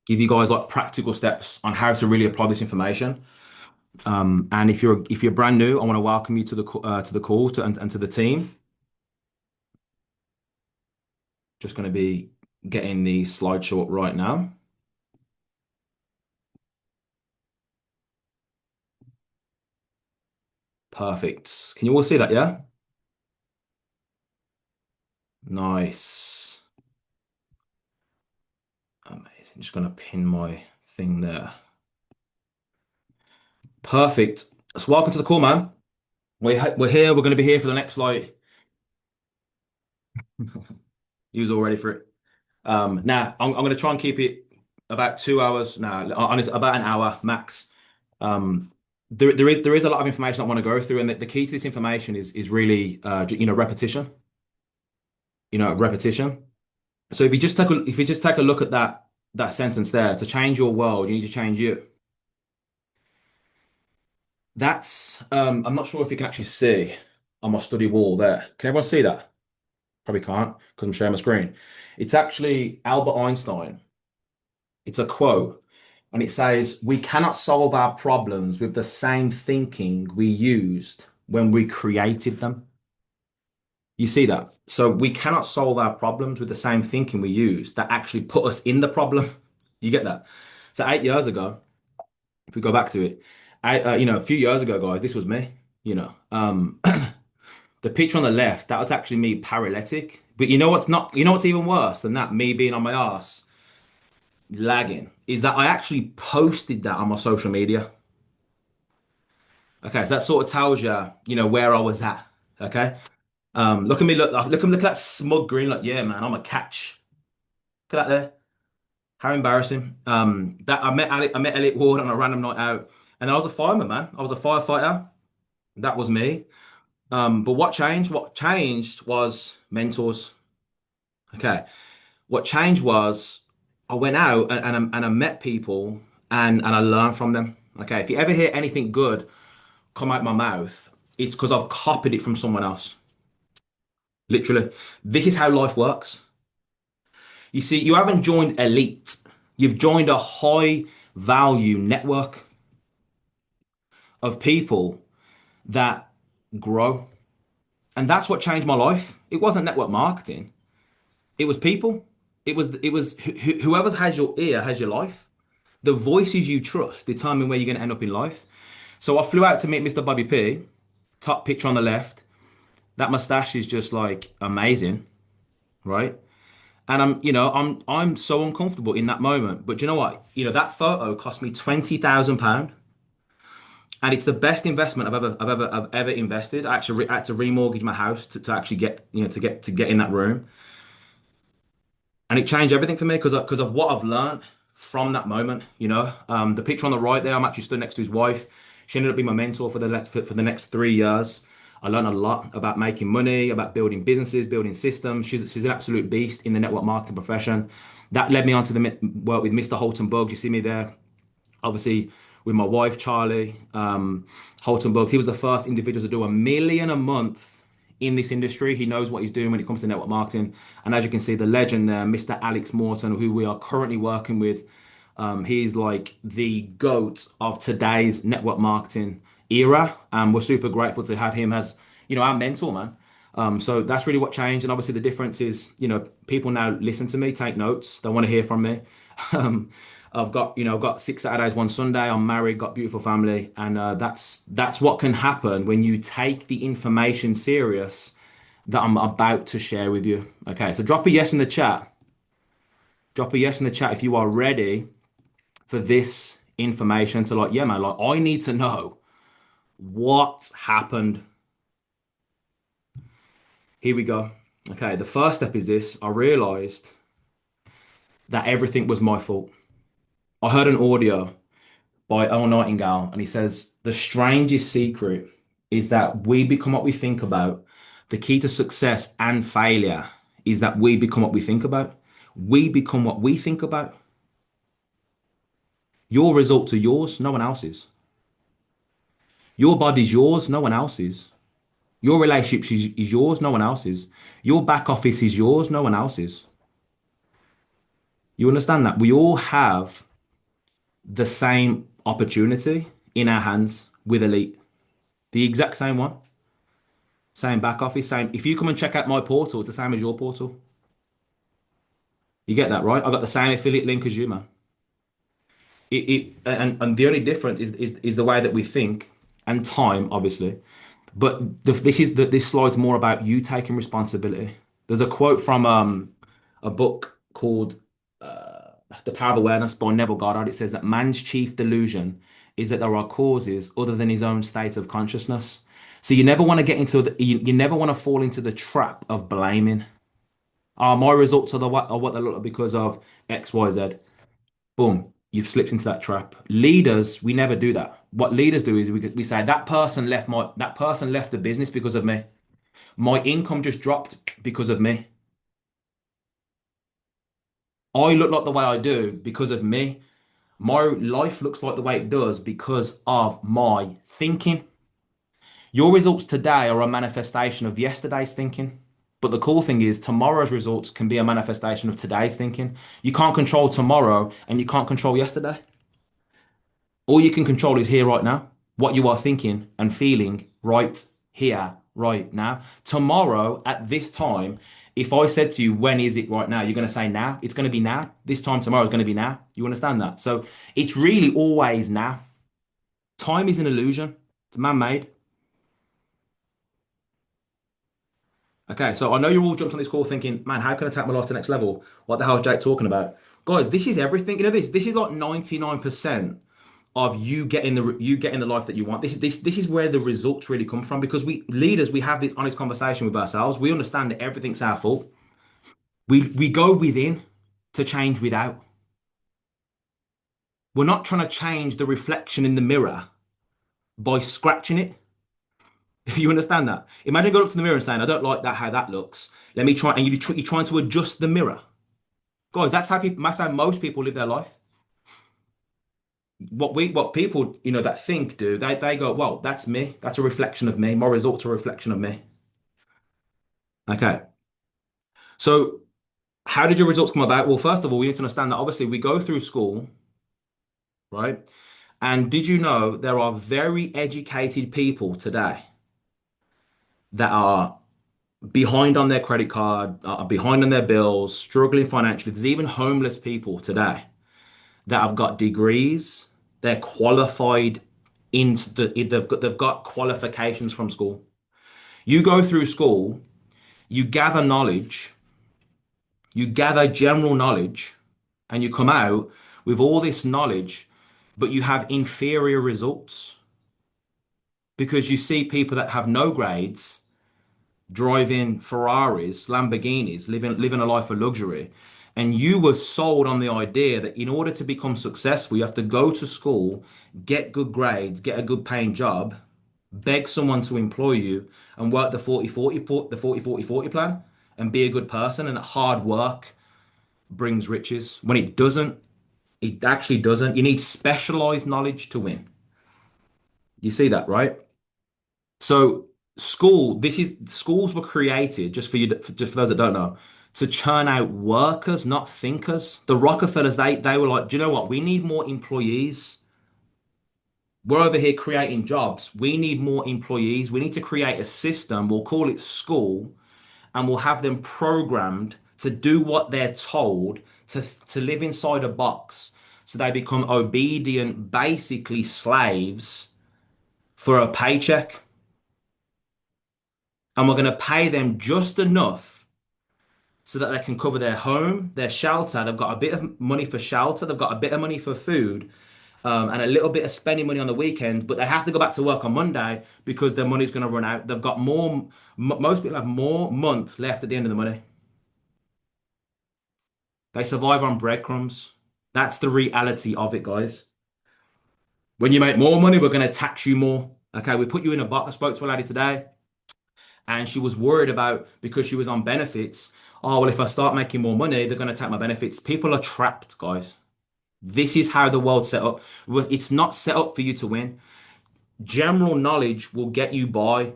give you guys like practical steps on how to really apply this information. And if you're brand new, I want to welcome you to the call and to the team. Just going to be getting the slideshow up right now. Perfect. Can you all see that? Yeah. Nice. Amazing. Just going to pin my thing there. Perfect. So welcome to the call, man. We're here. We're going to be here for the next like. You was all ready for it. Now I'm going to try and keep it about 2 hours. Now, honestly, about an hour max. There is a lot of information I want to go through, and the key to this information is really repetition. Repetition. So if you just take a look at that sentence there, to change your world, you need to change you. That's I'm not sure if you can actually see on my study wall there. Can everyone see that? Probably can't because I'm sharing my screen. It's actually Albert Einstein. It's a quote, and it says, "We cannot solve our problems with the same thinking we used when we created them." You see that? So we cannot solve our problems with the same thinking we use that actually put us in the problem. You get that? So 8 years ago, if we go back to it, a few years ago, guys, this was me. The picture on the left, that was actually me paralytic. But you know what's even worse than that, me being on my ass, lagging, is that I actually posted that on my social media. Okay, so that sort of tells you, where I was at. Okay. Look at me, look at that smug grin, like, yeah, man, I'm a catch. Look at that there. How embarrassing. That I met Elliot Ward on a random night out, and I was a fireman, man. I was a firefighter. That was me. But what changed? What changed was mentors. Okay. What changed was I went out and I met people and I learned from them. Okay. If you ever hear anything good come out my mouth, it's because I've copied it from someone else. Literally. This is how life works. You see, you haven't joined elite. You've joined a high value network of people that grow. And that's what changed my life. It wasn't network marketing. It was people. It was whoever has your ear has your life. The voices you trust determine where you're going to end up in life. So I flew out to meet Mr. Bobby P. Top picture on the left. That mustache is just like amazing, right? And I'm so uncomfortable in that moment. But you know what? That photo cost me £20,000, and it's the best investment I've ever invested. I actually had to remortgage my house to actually get to get in that room, and it changed everything for me because of what I've learned from that moment. The picture on the right there, I'm actually stood next to his wife. She ended up being my mentor for the next 3 years. I learned a lot about making money, about building businesses, building systems. She's an absolute beast in the network marketing profession. That led me on to the work with Mr. Holton Buggs. You see me there, obviously, with my wife, Charlie. Holton Buggs, he was the first individual to do 1 million a month in this industry. He knows what he's doing when it comes to network marketing. And as you can see, the legend there, Mr. Alex Morton, who we are currently working with, he's like the GOAT of today's network marketing era. And we're super grateful to have him as, our mentor, man. So that's really what changed. And obviously the difference is, people now listen to me, take notes. They want to hear from me. Um, I've got 6 Saturdays, one Sunday. I'm married, got beautiful family, and that's what can happen when you take the information serious that I'm about to share with you. Okay, so drop a yes in the chat. Drop a yes in the chat if you are ready for this information to like, yeah, man, like I need to know what happened. Here we go. Okay, the first step is this. I realized that everything was my fault. I heard an audio by Earl Nightingale, and he says, the strangest secret is that we become what we think about. The key to success and failure is that we become what we think about. We become what we think about. Your results are yours, no one else's. Your body's yours, no one else's. Your relationships is yours, no one else's. Your back office is yours, no one else's. You understand that? We all have the same opportunity in our hands with Elite. The exact same one. Same back office, same. If you come and check out my portal, it's the same as your portal. You get that, right? I got the same affiliate link as you, man. And the only difference is the way that we think and time, obviously. But this slide's more about you taking responsibility. There's a quote from a book called The Power of Awareness by Neville Goddard. It says that man's chief delusion is that there are causes other than his own state of consciousness. So you never want to get into you never want to fall into the trap of blaming. My results are what they look like because of X, Y, Z. Boom, you've slipped into that trap. Leaders, we never do that. What leaders do is we say that person left the business because of me. My income just dropped because of me. I look like the way I do because of me. My life looks like the way it does because of my thinking. Your results today are a manifestation of yesterday's thinking. But the cool thing is, tomorrow's results can be a manifestation of today's thinking. You can't control tomorrow and you can't control yesterday. All you can control is here right now, what you are thinking and feeling right here, right now. Tomorrow at this time, if I said to you, when is it right now? You're going to say now. It's going to be now. This time tomorrow is going to be now. You understand that? So it's really always now. Time is an illusion. It's man-made. Okay, so I know you're all jumped on this call thinking, man, how can I take my life to the next level? What the hell is Jake talking about? Guys, this is everything. You know this. This is like 99% of you getting the life that you want. This is where the results really come from because we leaders we have this honest conversation with ourselves. We understand that everything's our fault. We go within to change without. We're not trying to change the reflection in the mirror by scratching it. You understand that? Imagine going up to the mirror and saying, "I don't like that how that looks. Let me try." And you're trying to adjust the mirror, guys. That's how most people live their life. What people that think do they go, well, that's me, that's a reflection of me, my results are a reflection of me. Okay, so how did your results come about? Well, first of all, we need to understand that obviously we go through school, right? And did you know there are very educated people today that are behind on their credit card, are behind on their bills, struggling financially? There's even homeless people today that have got degrees, they're qualified they've got qualifications from school. You go through school, you gather knowledge, you gather general knowledge, and you come out with all this knowledge, but you have inferior results because you see people that have no grades driving Ferraris, Lamborghinis, living a life of luxury. And you were sold on the idea that in order to become successful, you have to go to school, get good grades, get a good paying job, beg someone to employ you, and work the 40-40-40 plan and be a good person. And hard work brings riches. When it doesn't, it actually doesn't. You need specialized knowledge to win. You see that, right? So schools were created just for just for those that don't know, to churn out workers, not thinkers. The Rockefellers, they were like, do you know what? We need more employees. We're over here creating jobs. We need more employees. We need to create a system. We'll call it school, and we'll have them programmed to do what they're told, to live inside a box. So they become obedient, basically slaves for a paycheck. And we're going to pay them just enough so that they can cover their home, their shelter. They've got a bit of money for shelter, they've got a bit of money for food, and a little bit of spending money on the weekends, but they have to go back to work on Monday because their money's going to run out. They've got most people have more month left at the end of the money. They survive on breadcrumbs. That's the reality of it, guys. When you make more money, we're going to tax you more. Okay, we put you in a box. I spoke to a lady today and she was worried about because she was on benefits. Oh, well, if I start making more money, they're going to take my benefits. People are trapped, guys. This is how the world's set up. It's not set up for you to win. General knowledge will get you by.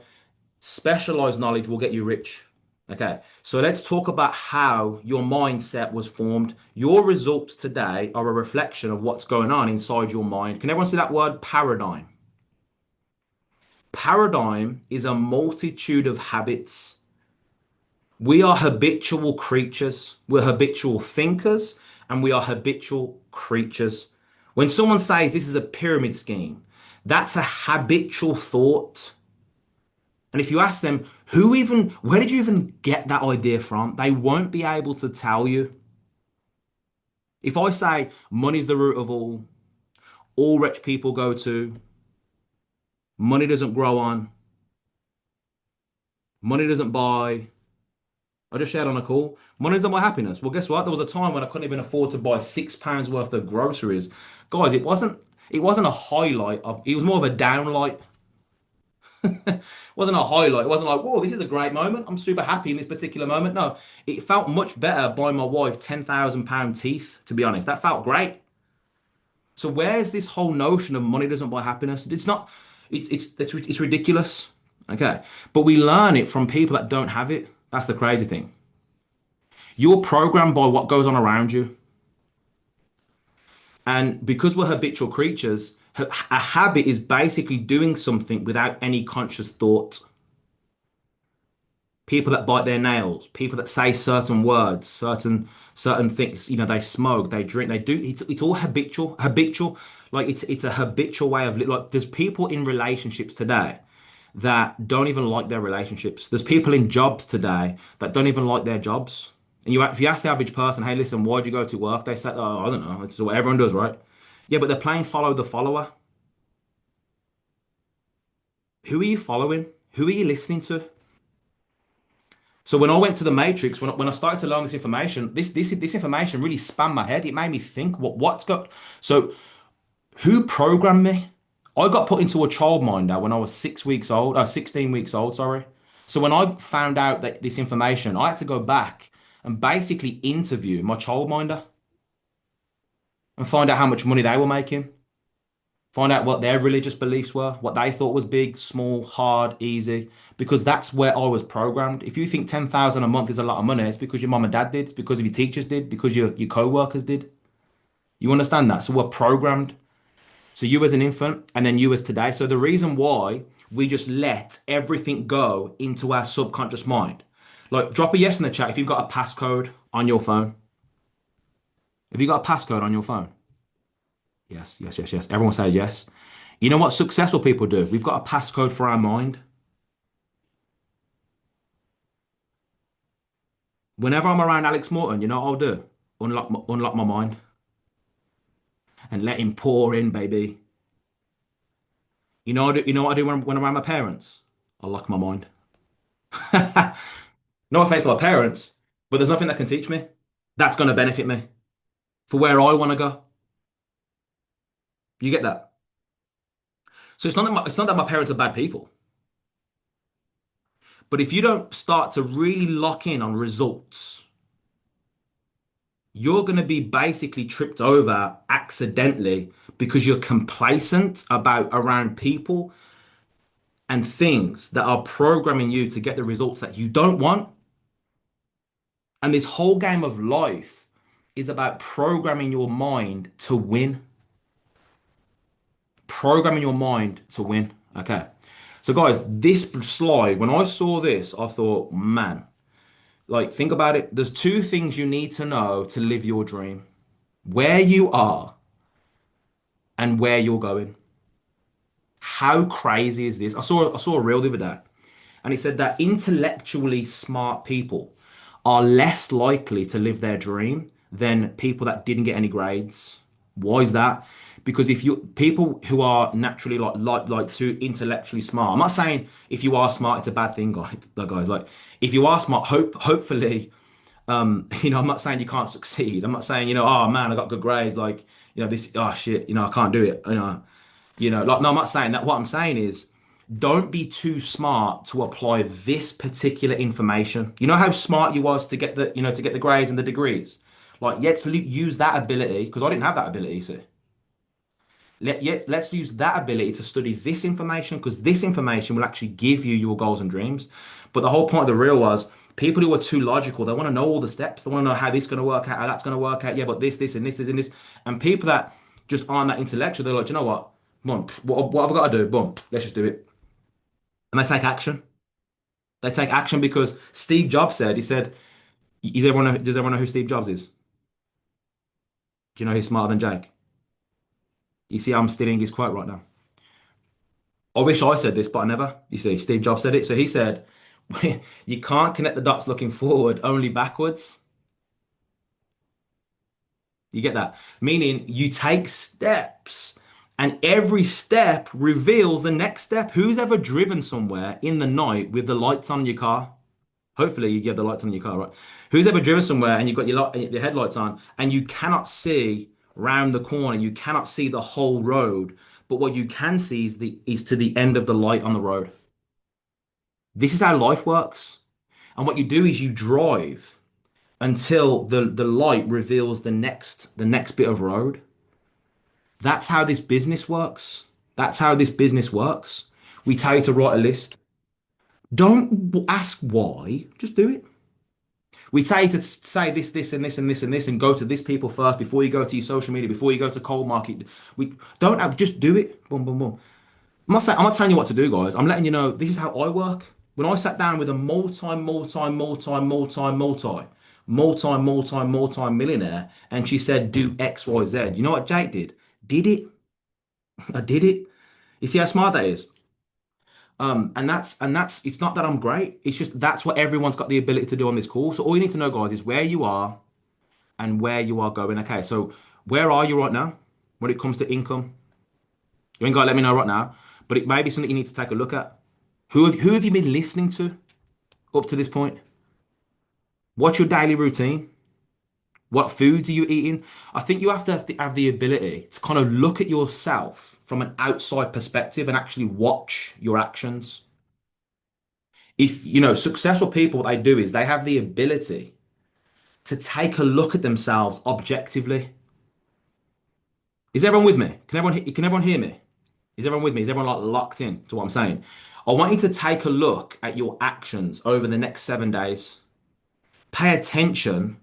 Specialized knowledge will get you rich. Okay, so let's talk about how your mindset was formed. Your results today are a reflection of what's going on inside your mind. Can everyone see that word paradigm? Paradigm is a multitude of habits. We are habitual creatures, we're habitual thinkers, and we are habitual creatures. When someone says this is a pyramid scheme, that's a habitual thought. And if you ask them, where did you even get that idea from? They won't be able to tell you. If I say money's the root of all rich people go to, money doesn't grow on, money doesn't buy, I just shared on a call, money doesn't buy happiness. Well, guess what? There was a time when I couldn't even afford to buy £6 worth of groceries. Guys, it wasn't a highlight it was more of a downlight. It wasn't a highlight. It wasn't like, whoa, this is a great moment. I'm super happy in this particular moment. No, it felt much better buying my wife £10,000 teeth, to be honest. That felt great. So where's this whole notion of money doesn't buy happiness? It's not, it's ridiculous. Okay. But we learn it from people that don't have it. That's the crazy thing. You're programmed by what goes on around you. And because we're habitual creatures, a habit is basically doing something without any conscious thought. People that bite their nails, people that say certain words, certain things, they smoke, they drink, they do it's all habitual. Like it's a habitual way of like there's people in relationships today that don't even like their relationships. There's people in jobs today that don't even like their jobs. And if you ask the average person, hey, listen, why'd you go to work? They say, oh, I don't know. It's what everyone does, right? Yeah, but they're playing follow the follower. Who are you following? Who are you listening to? So when I went to the Matrix, when I started to learn this information, this information really spanned my head. It made me think, what's got so who programmed me? I got put into a childminder when I was 6 weeks old, 16 weeks old, sorry. So when I found out that this information, I had to go back and basically interview my childminder and find out how much money they were making, find out what their religious beliefs were, what they thought was big, small, hard, easy, because that's where I was programmed. If you think 10,000 a month is a lot of money, it's because your mum and dad did, it's because your teachers did, because your co-workers did. You understand that? So we're programmed. So you as an infant and then you as today. So the reason why we just let everything go into our subconscious mind. Like drop a yes in the chat if you've got a passcode on your phone. Have you got a passcode on your phone? Yes, yes, yes, yes. Everyone says yes. You know what successful people do? We've got a passcode for our mind. Whenever I'm around Alex Morton, you know what I'll do? Unlock my mind and let him pour in, baby. You know what I do when I'm around my parents? I lock my mind. No offense to my parents, but there's nothing that can teach me that's going to benefit me for where I want to go. You get that? So it's not that my parents are bad people, but if you don't start to really lock in on results, you're going to be basically tripped over accidentally because you're complacent about around people and things that are programming you to get the results that you don't want. And this whole game of life is about programming your mind to win. Programming your mind to win. Okay. So, guys, this slide, when I saw this, I thought, man, like, think about it. There's two things you need to know to live your dream: where you are and where you're going. How crazy is this? I saw a reel the other day, and it said that intellectually smart people are less likely to live their dream than people that didn't get any grades. Why is that? Because if you people who are naturally like too intellectually smart, I'm not saying if you are smart it's a bad thing, guys. Like if you are smart, hopefully, I'm not saying you can't succeed. I'm not saying oh man, I got good grades. Like this, oh shit, I can't do it. Like no, I'm not saying that. What I'm saying is don't be too smart to apply this particular information. You know how smart you was to get the grades and the degrees. Like, use that ability because I didn't have that ability. So let's use that ability to study this information because this information will actually give you your goals and dreams. But the whole point of the reel was People who are too logical, they want to know all the steps. They want to know how this is going to work out, how that's going to work out. Yeah, but and this, and this. And people that just aren't that intellectual, they're like, you know what? Boom, what have I got to do? Boom, let's just do it. And they take action. They take action because Steve Jobs said, he said, does everyone know who Steve Jobs is? Do you know he's smarter than Jake? You see, I'm stealing his quote right now. I wish I said this, but I never. You see, Steve Jobs said it. So he said, you can't connect the dots looking forward, only backwards. You get that? Meaning you take steps and every step reveals the next step. Who's ever driven somewhere in the night with the lights on your car? Hopefully you have the lights on your car, right? Who's ever driven somewhere and you've got your headlights on and you cannot see round the corner, you cannot see the whole road, but what you can see is to the end of the light on the road. This is how life works. And what you do is you drive until the light reveals the next bit of road. That's how this business works. That's how this business works. We tell you to write a list. Don't ask why, just do it. We tell you to say this, and this, and this, and this, and go to this people first before you go to your social media, before you go to cold market. We don't have, just do it. Boom, boom, boom. I'm not telling you what to do, guys. I'm letting you know this is how I work. When I sat down with a multi millionaire, and she said, do X, Y, Z. You know what Jake did? Did it. I did it. You see how smart that is? And that's it's not that I'm great. It's just that's what everyone's got the ability to do on this call. So all you need to know, guys, is where you are and where you are going. Okay, so where are you right now when it comes to income? You ain't got to let me know right now, but it may be something you need to take a look at. Who have you been listening to up to this point? What's your daily routine? What foods are you eating? I think you have the ability to kind of look at yourself from an outside perspective and actually watch your actions. If you know successful people, what they do is they have the ability to take a look at themselves objectively. Is everyone with me? Can everyone hear me? Is everyone with me? Is everyone like locked in to what I'm saying? I want you to take a look at your actions over the next 7 days. Pay attention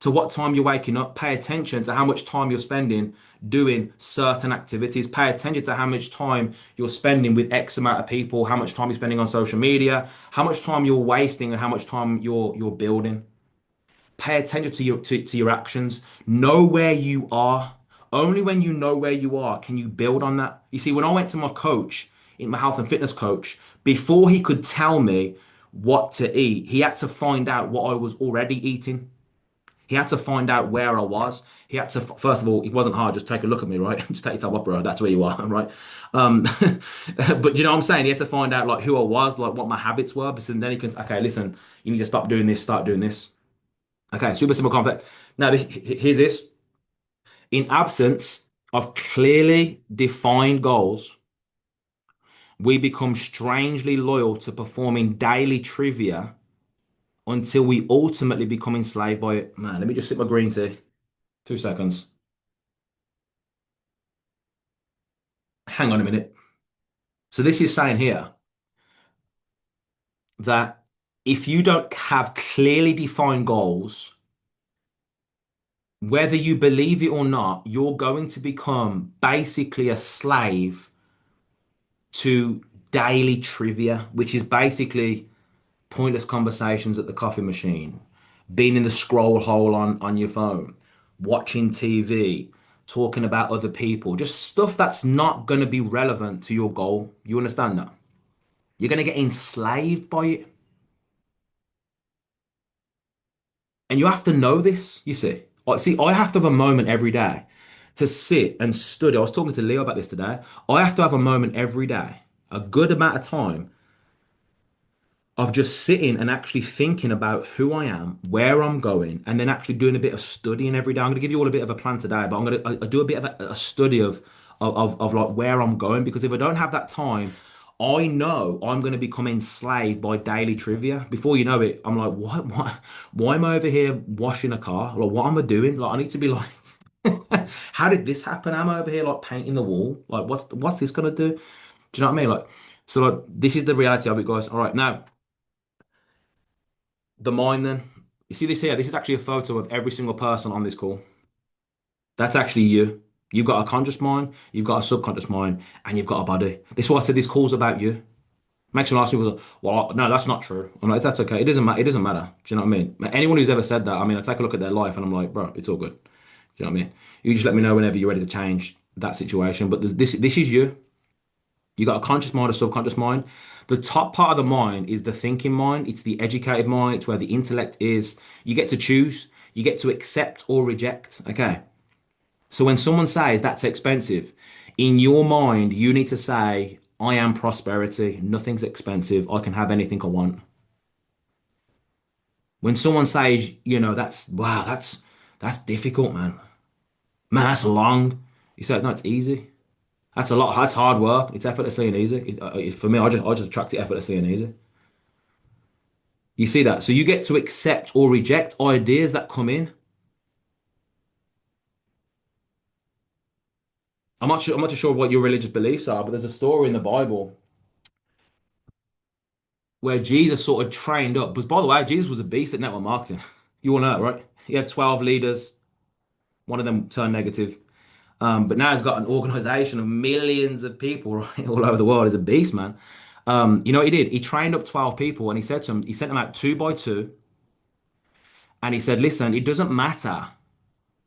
to what time you're waking up. Pay attention to how much time you're spending doing certain activities. Pay attention to how much time you're spending with X amount of people, how much time you're spending on social media, how much time you're wasting, and how much time you're building. Pay attention to your actions. Know where you are. Only when you know where you are can you build on that. You see, when I went to my coach, my health and fitness coach, before he could tell me what to eat, he had to find out what I was already eating. He had to find out where I was. He had to, first of all, it wasn't hard. Just take a look at me, right? Just take your time up, bro. That's where you are, right? Um, but you know what I'm saying? He had to find out like who I was, like what my habits were. But then he can, okay, listen, you need to stop doing this, start doing this. Okay, super simple concept. Now, here's this. In absence of clearly defined goals, we become strangely loyal to performing daily trivia until we ultimately become enslaved by it. Man, let me just sip my green tea. 2 seconds. Hang on a minute. So this is saying here that if you don't have clearly defined goals, whether you believe it or not, you're going to become basically a slave to daily trivia, which is basically pointless conversations at the coffee machine, being in the scroll hole on your phone, watching TV, talking about other people, just stuff that's not going to be relevant to your goal. You understand that? You're going to get enslaved by it. And you have to know this, you see. See, I have to have a moment every day to sit and study. I was talking to Leo about this today. I have to have a moment every day, a good amount of time of just sitting and actually thinking about who I am, where I'm going, and then actually doing a bit of studying every day. I'm going to give you all a bit of a plan today, but I do a bit of a study of like where I'm going because if I don't have that time, I know I'm going to become enslaved by daily trivia. Before you know it, I'm like, why am I over here washing a car? Like, what am I doing? Like, I need to be like, how did this happen? Am I over here like painting the wall? Like, what's this gonna do? Do you know what I mean? Like, so like, this is the reality of it, guys. All right, now The mind then. You see this here? This is actually a photo of every single person on this call. That's actually you. You've got a conscious mind, you've got a subconscious mind, and you've got a body. This is why I said this call's about you. Makes me ask people, well, no, that's not true. I'm like, that's okay. It doesn't matter. It doesn't matter. Do you know what I mean? Anyone who's ever said that, I mean, I take a look at their life and I'm like, bro, it's all good. Do you know what I mean? You just let me know whenever you're ready to change that situation. But this is you. You got a conscious mind, a subconscious mind. The top part of the mind is the thinking mind. It's the educated mind. It's where the intellect is. You get to choose. You get to accept or reject. Okay. So when someone says that's expensive, in your mind, you need to say, I am prosperity. Nothing's expensive. I can have anything I want. When someone says, that's wow, that's difficult, man. Man, that's long. You say, no, it's easy. That's a lot. That's hard work. It's effortlessly and easy. For me, I just attract it effortlessly and easy. You see that? So you get to accept or reject ideas that come in. I'm not too sure what your religious beliefs are, but there's a story in the Bible where Jesus sort of trained up. Because by the way, Jesus was a beast at network marketing. You all know that, right? He had 12 leaders. One of them turned negative. But now he's got an organization of millions of people right, all over the world. He's a beast, man. You know what he did? He trained up 12 people and he said to them, he sent them out two by two. And he said, listen, it doesn't matter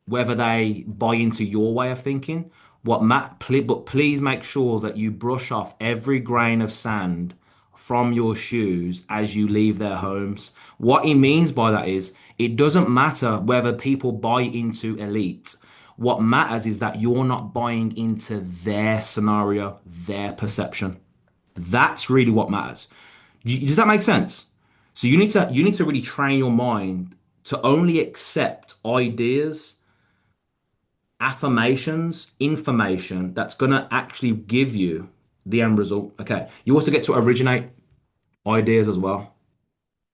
whether they buy into your way of thinking. But please make sure that you brush off every grain of sand from your shoes as you leave their homes. What he means by that is it doesn't matter whether people buy into elite. What matters is that you're not buying into their scenario, their perception. That's really what matters. Does that make sense? So you need to really train your mind to only accept ideas, affirmations, information that's going to actually give you the end result. Okay. You also get to originate ideas as well.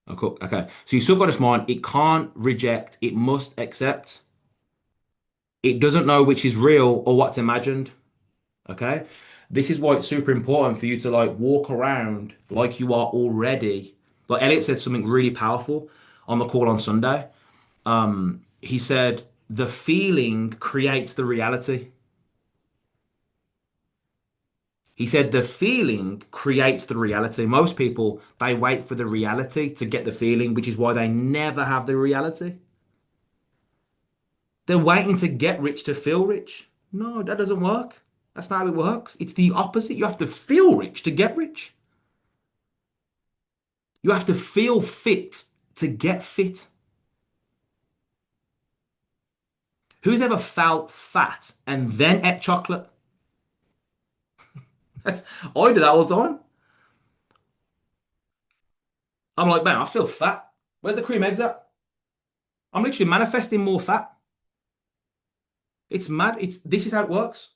Okay. Okay. So your subconscious mind, it can't reject, it must accept. It doesn't know which is real or what's imagined. Okay. This is why it's super important for you to like walk around like you are already. Like Elliot said something really powerful on the call on Sunday. He said, the feeling creates the reality. He said the feeling creates the reality. Most people, they wait for the reality to get the feeling, which is why they never have the reality. They're waiting to get rich to feel rich. No, that doesn't work. That's not how it works. It's the opposite. You have to feel rich to get rich. You have to feel fit to get fit. Who's ever felt fat and then ate chocolate? That's, I do that all the time. I'm like, man, I feel fat. Where's the cream eggs at? I'm literally manifesting more fat. It's mad. This is how it works.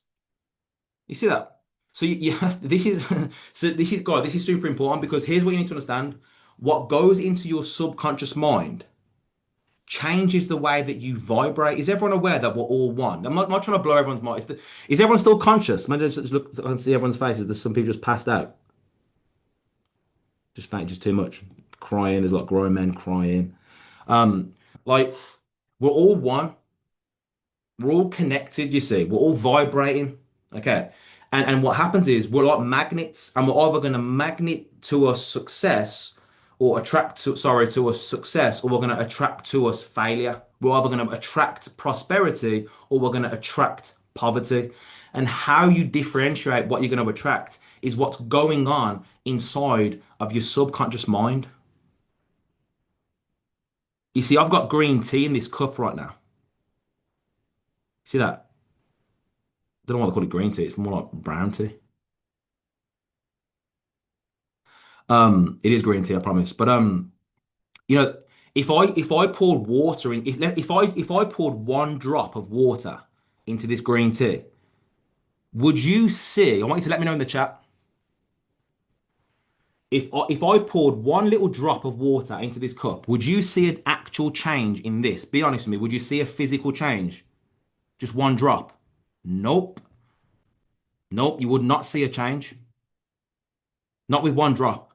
You see that? So you have this is so this is God. This is super important because here's what you need to understand. What goes into your subconscious mind changes the way that you vibrate. Is everyone aware that we're all one? I'm not trying to blow everyone's mind. Is everyone still conscious? Man, just look. I can see everyone's faces. There's some people just passed out. Just faint, just too much crying. There's like grown men crying. Um, like we're all one. We're all connected, you see. We're all vibrating. Okay. And what happens is we're like magnets, and we're either going to magnet to us success or attract to, sorry, to us success, or we're going to attract to us failure. We're either going to attract prosperity or we're going to attract poverty. And how you differentiate what you're going to attract is what's going on inside of your subconscious mind. You see, I've got green tea in this cup right now. See that? Don't know why they call it green tea. It's more like brown tea. It is green tea, I promise. But you know, if I poured water in, if I poured one drop of water into this green tea, would you see? I want you to let me know in the chat. If I poured one little drop of water into this cup, would you see an actual change in this? Be honest with me. Would you see a physical change? Just one drop? Nope. Nope. You would not see a change. Not with one drop.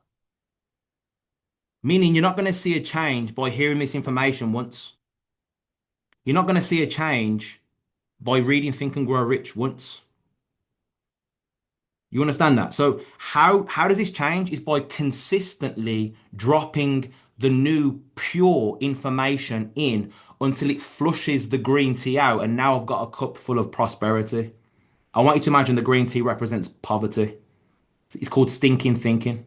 Meaning you're not going to see a change by hearing this information once. You're not going to see a change by reading Think and Grow Rich once. You understand that? So how does this change? Is by consistently dropping the new pure information in until it flushes the green tea out, and now I've got a cup full of prosperity. I want you to imagine the green tea represents poverty. It's called stinking thinking.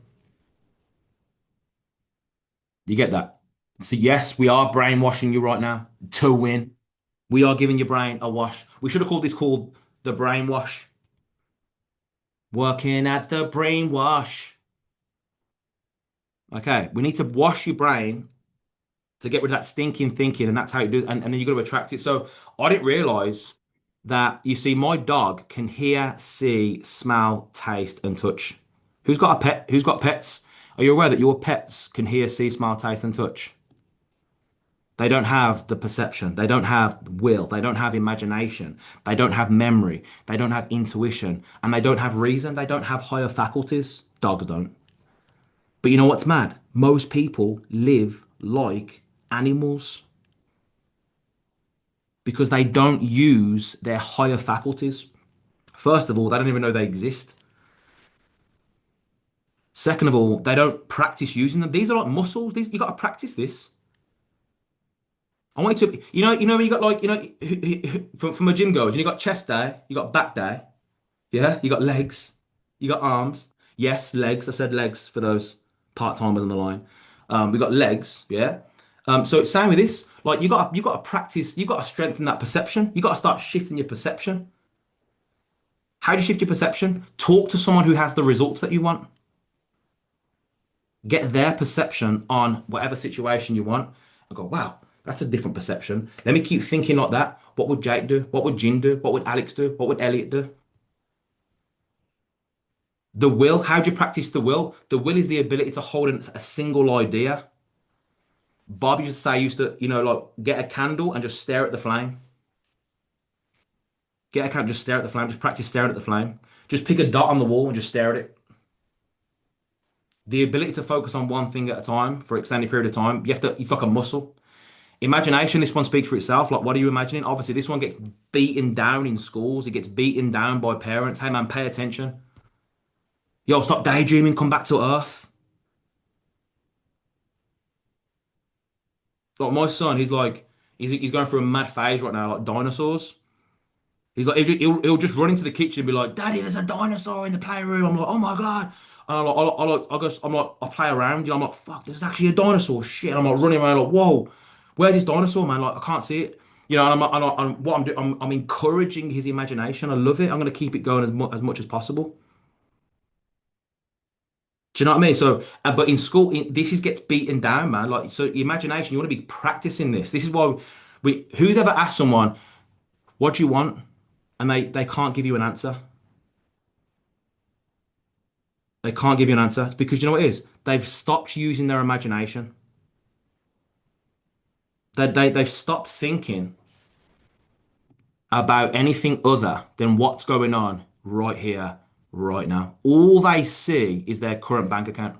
You get that? So yes, we are brainwashing you right now to win. We are giving your brain a wash. We should have called this called the brainwash. Working at the brainwash. Okay, we need to wash your brain to get rid of that stinking thinking, and that's how you do it. And then you got to attract it. So I didn't realize that you see, my dog can hear, see, smell, taste, and touch. Who's got a pet? Who's got pets? Are you aware that your pets can hear, see, smell, taste, and touch? They don't have the perception. They don't have will. They don't have imagination. They don't have memory. They don't have intuition. And they don't have reason. They don't have higher faculties. Dogs don't. But you know what's mad? Most people live like animals because they don't use their higher faculties. First of all, they don't even know they exist. Second of all, they don't practice using them. These are like muscles. These you got to practice this. I want you to, when you got like, from a gym goes, you got chest day, you got back day, yeah, you got legs, you got arms. Yes, legs. I said legs for those part-timers on the line. We got legs, yeah. So it's same with this. Like you got to practice. You got to strengthen that perception. You got to start shifting your perception. How do you shift your perception? Talk to someone who has the results that you want. Get their perception on whatever situation you want. I go, wow, that's a different perception. Let me keep thinking like that. What would Jake do? What would Jin do? What would Alex do? What would Elliot do? The will, how do you practice the will? The will is the ability to hold a single idea. Bob used to say, used to, like get a candle and just stare at the flame. Get a candle, just stare at the flame. Just practice staring at the flame. Just pick a dot on the wall and just stare at it. The ability to focus on one thing at a time for an extended period of time, you have to, it's like a muscle. Imagination, this one speaks for itself. Like, what are you imagining? Obviously, this one gets beaten down in schools. It gets beaten down by parents. Hey, man, pay attention. Yo, stop daydreaming. Come back to earth. Like, my son, he's like, he's going through a mad phase right now, like dinosaurs. He's like, he'll just run into the kitchen and be like, Daddy, there's a dinosaur in the playroom. I'm like, oh my God. And I play around, I'm like, fuck, there's actually a dinosaur. Shit. I'm like running around, like, whoa, where's this dinosaur, man? Like, I can't see it. And what I'm doing, I'm encouraging his imagination. I love it. I'm going to keep it going as much as possible. Do you know what I mean? So, but in school, this is gets beaten down, man. Like, so imagination, you want to be practicing this. This is why who's ever asked someone, what do you want? And they can't give you an answer. They can't give you an answer. It's because you know what it is? They've stopped using their imagination. They've stopped thinking about anything other than what's going on right here, right now. All they see is their current bank account.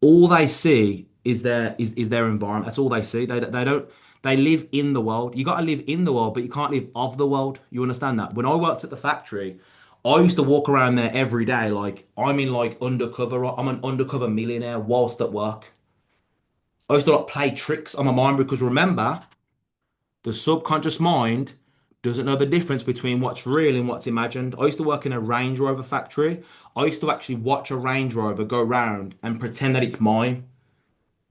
All they see is their environment. That's all they see. They don't they live in the world. You got to live in the world, but you can't live of the world. You understand that? When I worked at the factory, I used to walk around there every day like I'm in like undercover. I'm an undercover millionaire whilst at work. I used to like play tricks on my mind because remember, the subconscious mind doesn't know the difference between what's real and what's imagined. I used to work in a Range Rover factory. I used to actually watch a Range Rover go round and pretend that it's mine.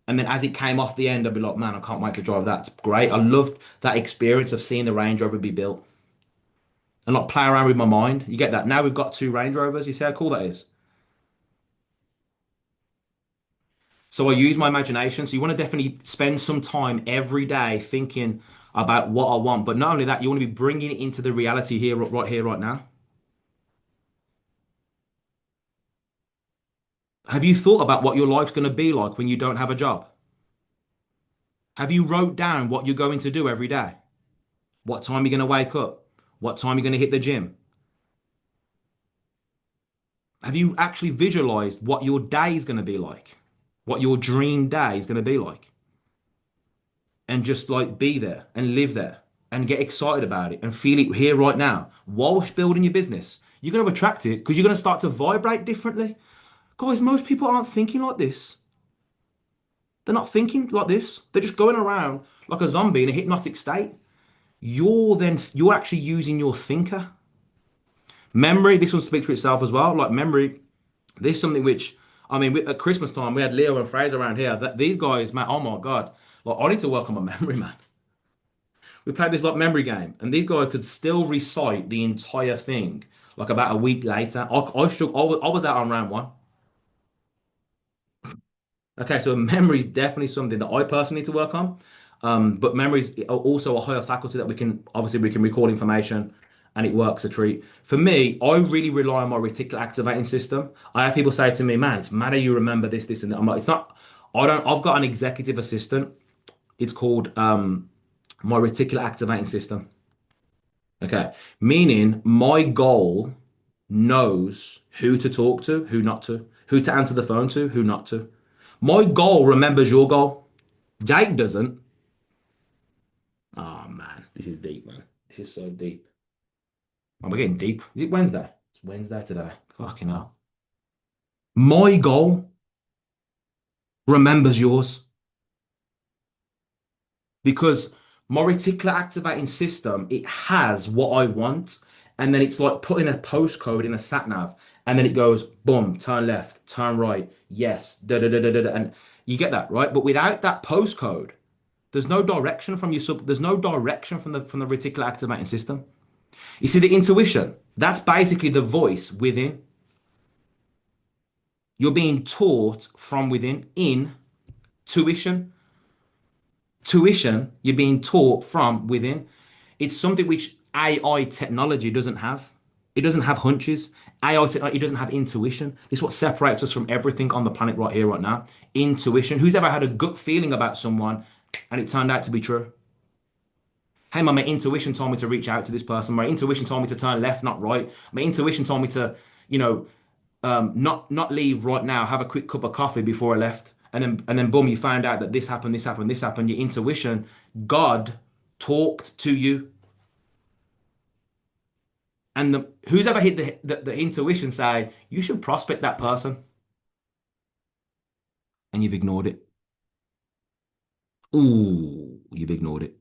And then as it came off the end, I'd be like, man, I can't wait to drive that. It's great. I loved that experience of seeing the Range Rover be built and like play around with my mind. You get that? Now we've got two Range Rovers. You see how cool that is? So I use my imagination. So you want to definitely spend some time every day thinking about what I want. But not only that, you want to be bringing it into the reality here, right here, right now. Have you thought about what your life's going to be like when you don't have a job? Have you wrote down what you're going to do every day? What time you're going to wake up? What time you're going to hit the gym? Have you actually visualized what your day is going to be like? what your dream day is going to be like, and just like be there and live there and get excited about it and feel it here right now whilst building your business. You're going to attract it because you're going to start to vibrate differently. Guys, most people aren't thinking like this. They're not thinking like this. They're just going around like a zombie in a hypnotic state. You're actually using your thinker. Memory, this one speaks for itself as well. Like memory, this is something which, I mean, at Christmas time, we had Leo and Fraser around here. That these guys, man, oh my God. Like, I need to work on my memory, man. We played this like memory game, and these guys could still recite the entire thing like about a week later. I was out on round one. Okay, so memory is definitely something that I personally need to work on. But memory is also a higher faculty that we can record information and it works a treat. For me, I really rely on my reticular activating system. I have people say to me, man, it's matter you remember this, this, and that. I'm like, it's not, I don't, I've got an executive assistant. It's called my reticular activating system. Okay. Meaning my goal knows who to talk to, who not to, who to answer the phone to, who not to. My goal remembers your goal. Jake doesn't. Oh man, this is deep, man. This is so deep. Oh, we're getting deep. Is it Wednesday? It's Wednesday today. Fucking hell. My goal remembers yours because my reticular activating system, it has what I want. And then it's like putting a postcode in a sat nav. And then it goes, boom, turn left, turn right, yes, da da da da da. Da. And you get that, right? But without that postcode, there's no direction from your there's no direction from the reticular activating system. You see, the intuition, that's basically the voice within. You're being taught from within in tuition. Tuition, you're being taught from within. It's something which AI technology doesn't have. It doesn't have hunches. AI technology, it doesn't have intuition. This is what separates us from everything on the planet right here, right now. Intuition. Who's ever had a gut feeling about someone and it turned out to be true? Hey, man, my intuition told me to reach out to this person. My intuition told me to turn left, not right. My intuition told me to, you know, not leave right now. Have a quick cup of coffee before I left, and then boom, you find out that this happened, this happened, this happened. Your intuition, God talked to you, and who's ever hit the intuition say you should prospect that person, and you've ignored it. Ooh, you've ignored it.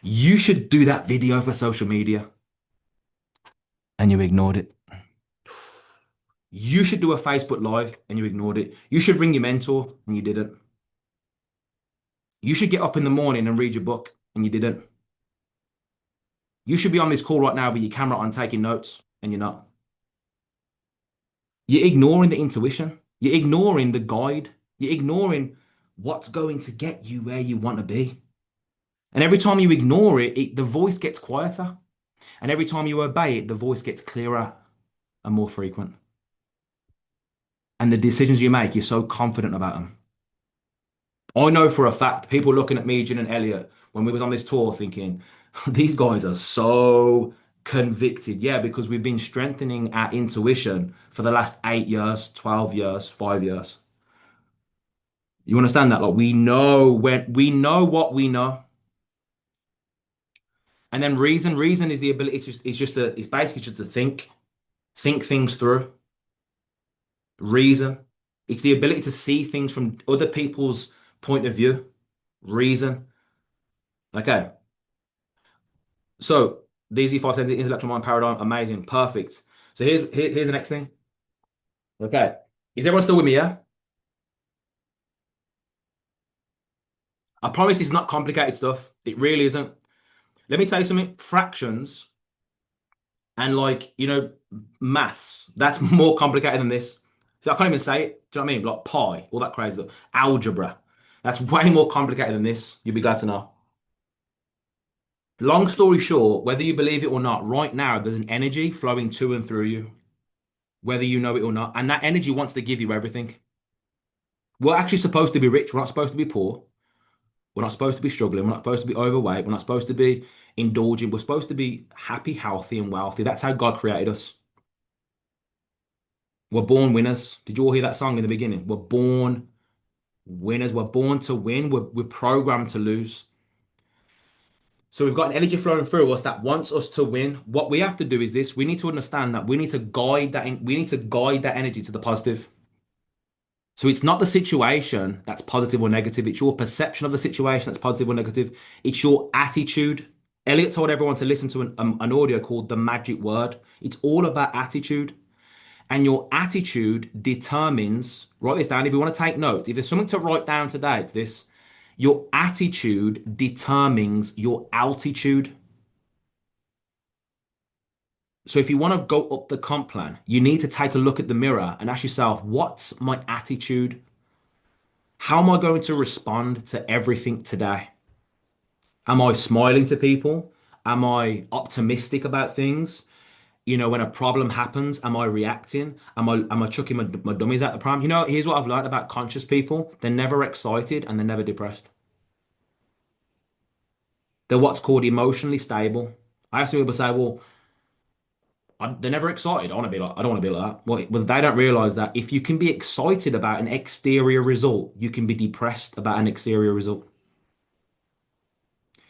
You should do that video for social media, and you ignored it. You should do a Facebook Live and you ignored it. You should ring your mentor and you didn't. You should get up in the morning and read your book and you didn't. You should be on this call right now with your camera on taking notes and you're not. You're ignoring the intuition. You're ignoring the guide. You're ignoring what's going to get you where you want to be. And every time you ignore it, the voice gets quieter. And every time you obey it, the voice gets clearer and more frequent. And the decisions you make, you're so confident about them. I know for a fact, people looking at me, Jin and Elliot, when we was on this tour thinking, these guys are so convicted. Yeah, because we've been strengthening our intuition for the last 8 years, 12 years, 5 years. You understand that? Like we know what we know. And then reason is the ability it's basically just to think things through. Reason. It's the ability to see things from other people's point of view. Reason. Okay. So these E5 sends intellectual mind paradigm, amazing, perfect. So here's the next thing. Okay. Is everyone still with me? Yeah. I promise it's not complicated stuff. It really isn't. Let me tell you something. Fractions and maths, that's more complicated than this. So I can't even say it. Do you know what I mean? Like pi, all that crazy stuff. Algebra. That's way more complicated than this. You'll be glad to know. Long story short, whether you believe it or not, right now there's an energy flowing to and through you, whether you know it or not. And that energy wants to give you everything. We're actually supposed to be rich. We're not supposed to be poor. We're not supposed to be struggling. We're not supposed to be overweight. We're not supposed to be indulging. We're supposed to be happy, healthy, and wealthy. That's how God created us. We're born winners. Did you all hear that song in the beginning? We're born Winners, we're born to win. We're programmed to lose. So we've got an energy flowing through us that wants us to win. What we have to do is this: we need to understand that we need to guide that. We need to guide that energy to the positive. So it's not the situation that's positive or negative. It's your perception of the situation that's positive or negative. It's your attitude. Elliot told everyone to listen to an audio called The Magic Word. It's all about attitude. And your attitude determines, write this down if you want to take notes. If there's something to write down today, it's this. Your attitude determines your altitude. So if you want to go up the comp plan, you need to take a look at the mirror and ask yourself, what's my attitude? How am I going to respond to everything today? Am I smiling to people? Am I optimistic about things? When a problem happens, am I reacting? Am I chucking my dummies out the pram? Here's what I've learned about conscious people. They're never excited and they're never depressed. They're what's called emotionally stable. I ask people say, well, they're never excited. I don't want to be like that. Well, they don't realize that if you can be excited about an exterior result, you can be depressed about an exterior result.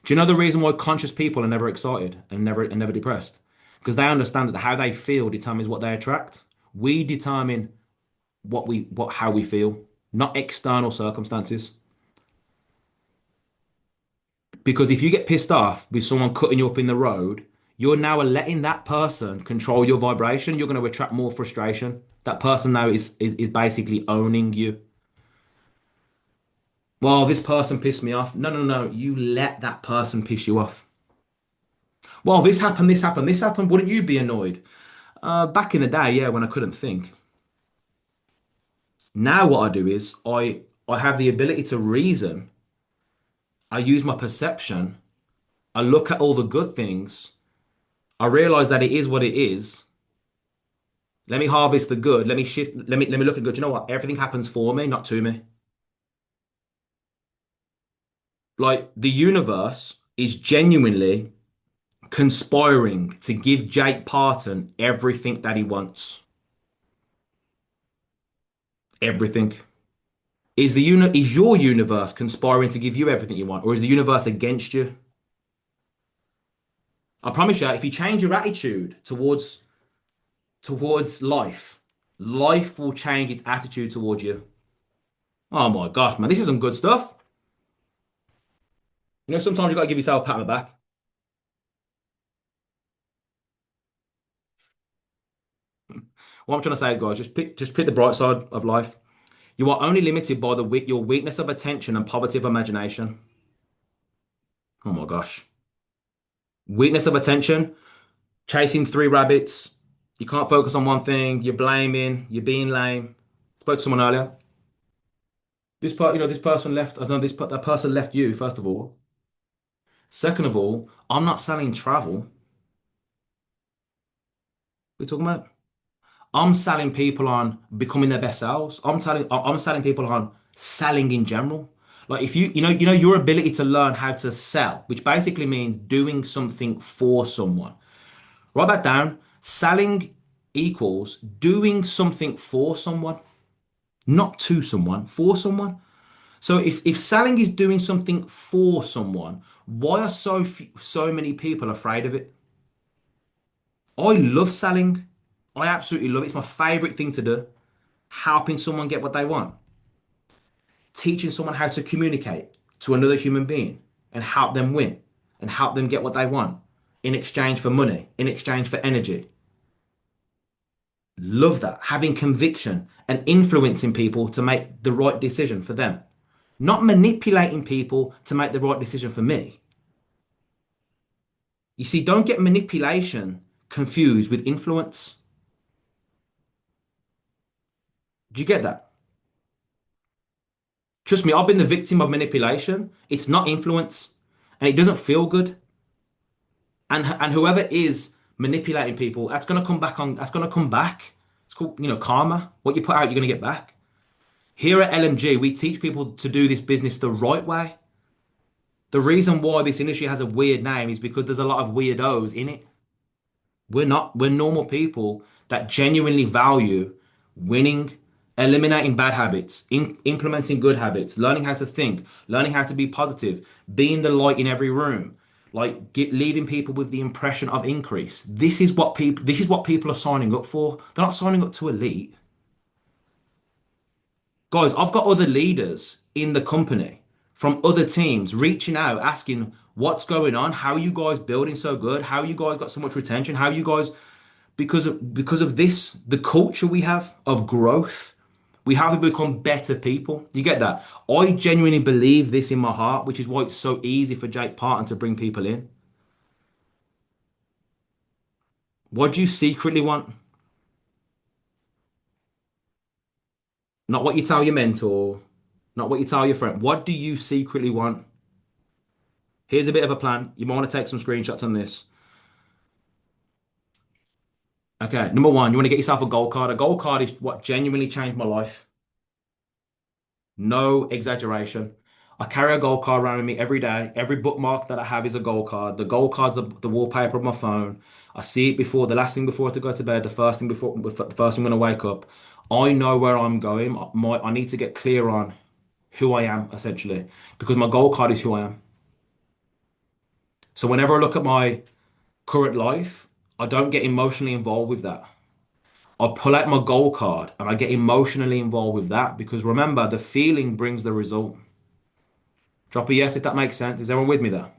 Do you know the reason why conscious people are never excited and never depressed? Because they understand that how they feel determines what they attract. We determine how we feel, not external circumstances. Because if you get pissed off with someone cutting you up in the road, you're now letting that person control your vibration. You're going to attract more frustration. That person now is basically owning you. Well, this person pissed me off. No, no, no. You let that person piss you off. Well, this happened, this happened, this happened. Wouldn't you be annoyed? Back in the day, yeah, when I couldn't think. Now what I do is I have the ability to reason. I use my perception. I look at all the good things. I realize that it is what it is. Let me harvest the good. Let me shift. Let me look at good. You know what? Everything happens for me, not to me. Like the universe is genuinely conspiring to give Jake Parton everything that he wants. Everything. Is your universe conspiring to give you everything you want, or is the universe against you? I promise you, if you change your attitude towards life, life will change its attitude towards you. Oh my gosh, man, this is some good stuff. Sometimes you gotta give yourself a pat on the back. What I'm trying to say is, guys, just pick the bright side of life. You are only limited by your weakness of attention and poverty of imagination. Oh my gosh. Weakness of attention, chasing three rabbits. You can't focus on one thing. You're blaming. You're being lame. Spoke to someone earlier. This person left. I know that person left you, first of all. Second of all, I'm not selling travel. What are you talking about? I'm selling people on becoming their best selves. I'm selling people on selling in general. Like if you know your ability to learn how to sell, which basically means doing something for someone. Write that down. Selling equals doing something for someone, not to someone, for someone. So if selling is doing something for someone, why are so many people afraid of it? I love selling. I absolutely love it. It's my favorite thing to do. Helping someone get what they want. Teaching someone how to communicate to another human being and help them win and help them get what they want in exchange for money, in exchange for energy. Love that. Having conviction and influencing people to make the right decision for them. Not manipulating people to make the right decision for me. You see, don't get manipulation confused with influence. Do you get that? Trust me, I've been the victim of manipulation. It's not influence and it doesn't feel good. And whoever is manipulating people, that's gonna come back. It's called, karma. What you put out, you're gonna get back. Here at LMG, we teach people to do this business the right way. The reason why this industry has a weird name is because there's a lot of weirdos in it. We're not, we're normal people that genuinely value winning eliminating bad habits, implementing good habits, learning how to think, learning how to be positive, being the light in every room, like leaving people with the impression of increase. This is what people are signing up for. They're not signing up to elite. Guys, I've got other leaders in the company from other teams reaching out, asking what's going on, how are you guys building so good, how you guys got so much retention, how you guys because of this, the culture we have of growth, we have to become better people. You get that? I genuinely believe this in my heart, which is why it's so easy for Jake Parton to bring people in. What do you secretly want? Not what you tell your mentor, not what you tell your friend. What do you secretly want? Here's a bit of a plan. You might want to take some screenshots on this. Okay, number one, you want to get yourself a gold card. A gold card is what genuinely changed my life. No exaggeration. I carry a gold card around with me every day. Every bookmark that I have is a gold card. The gold card's the wallpaper of my phone. I see it before the last thing before to go to bed, the first thing when I wake up. I know where I'm going. I need to get clear on who I am, essentially, because my gold card is who I am. So whenever I look at my current life, I don't get emotionally involved with that. I pull out my goal card and I get emotionally involved with that because remember, the feeling brings the result. Drop a yes if that makes sense. Is everyone with me there?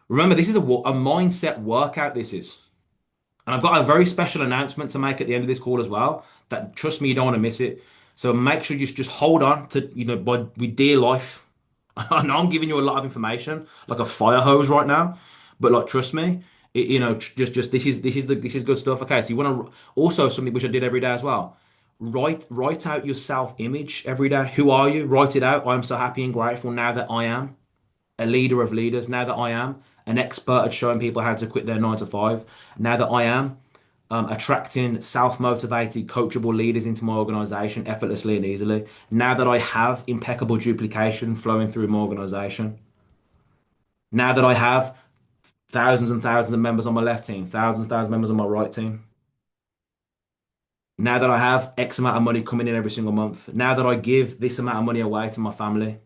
Remember, this is a mindset workout. This is. And I've got a very special announcement to make at the end of this call as well. That trust me, you don't want to miss it. So make sure you just hold on to, with dear life. I know I'm giving you a lot of information, like a fire hose right now, but like trust me, just this is good stuff. Okay, so you want to also something which I did every day as well. Write out your self-image every day. Who are you? Write it out. I'm so happy and grateful now that I am a leader of leaders. Now that I am an expert at showing people how to quit their 9 to 5. Now that I am attracting self-motivated, coachable leaders into my organization effortlessly and easily. Now that I have impeccable duplication flowing through my organization. Now that I have thousands and thousands of members on my left team, thousands and thousands of members on my right team. Now that I have X amount of money coming in every single month. Now that I give this amount of money away to my family.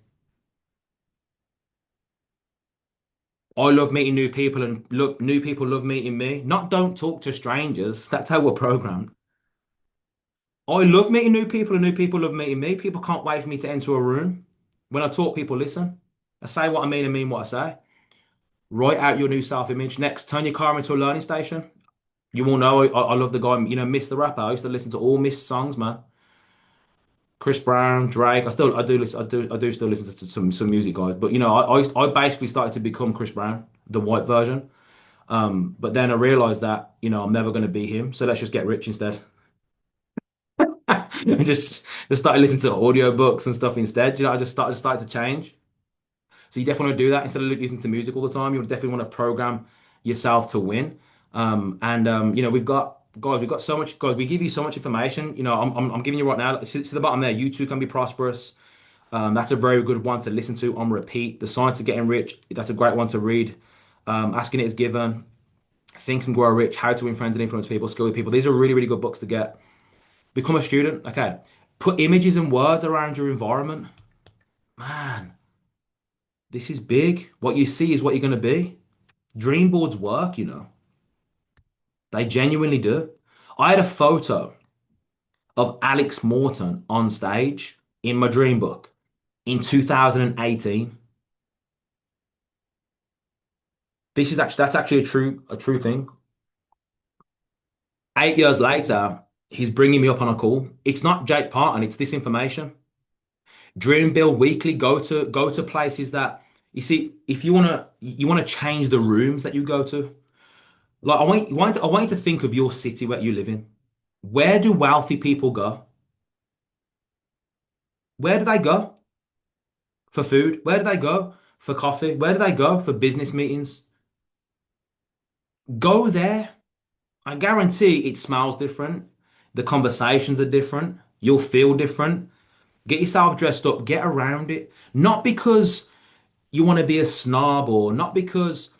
I love meeting new people and look, new people love meeting me. Not don't talk to strangers. That's how we're programmed. I love meeting new people and new people love meeting me. People can't wait for me to enter a room. When I talk, people listen. I say what I mean and mean what I say. Write out your new self-image. Next, turn your car into a learning station. You all know I love the guy, Miss the rapper. I used to listen to all Miss songs, man. Chris Brown, Drake. I do still listen to some music guys. But I basically started to become Chris Brown, the white version. But then I realized that, I'm never going to be him. So let's just get rich instead. And just started listening to audio books and stuff instead. I just started to change. So you definitely want to do that instead of listening to music all the time. You definitely want to program yourself to win. And we've got so much, guys. We give you so much information. I'm giving you right now. To the bottom there, you too can be prosperous. That's a very good one to listen to on repeat. The Science of Getting Rich. That's a great one to read. Asking It Is Given. Think and Grow Rich. How to Win Friends and Influence People. Skill with People. These are really, really good books to get. Become a student. Okay. Put images and words around your environment. Man, this is big. What you see is what you're going to be. Dream boards work. They genuinely do. I had a photo of Alex Morton on stage in my dream book in 2018. That's actually a true thing. 8 years later, he's bringing me up on a call. It's not Jake Parton, it's this information. Dream Build Weekly. Go to places that you see. If you wanna change the rooms that you go to. Like I want you to think of your city where you live in. Where do wealthy people go? Where do they go for food? Where do they go for coffee? Where do they go for business meetings? Go there. I guarantee it smells different. The conversations are different. You'll feel different. Get yourself dressed up. Get around it. Not because you want to be a snob or not because,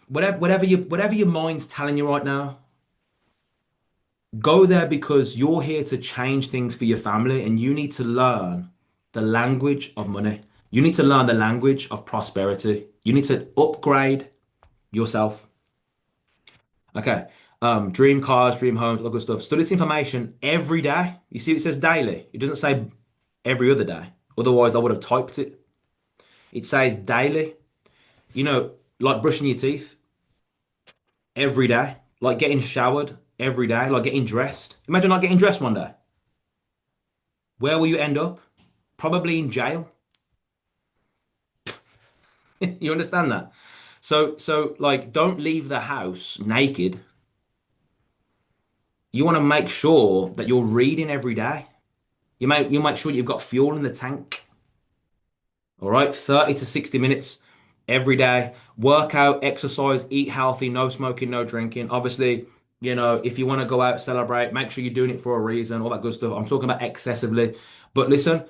whatever your mind's telling you right now. Go there because you're here to change things for your family and you need to learn the language of money. You need to learn the language of prosperity. You need to upgrade yourself. Okay. Dream cars, dream homes, all good stuff. Study this information every day. You see, it says daily. It doesn't say every other day. Otherwise, I would have typed it. It says daily. You know, like brushing your teeth every day, like getting showered every day, like getting dressed. Imagine not getting dressed one day. Where will you end up? Probably in jail. You understand that? So like, don't leave the house naked. You want to make sure that you're reading every day. You make sure you've got fuel in the tank. All right, 30 to 60 minutes every day. Work out, exercise, eat healthy, no smoking, no drinking. Obviously, if you want to go out, celebrate, make sure you're doing it for a reason, all that good stuff. I'm talking about excessively. But listen,